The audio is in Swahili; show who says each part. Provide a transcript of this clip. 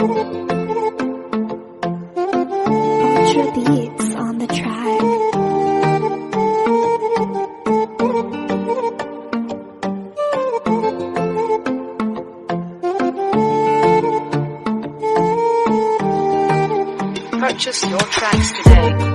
Speaker 1: Ultra beats on the track.
Speaker 2: Purchase your tracks today.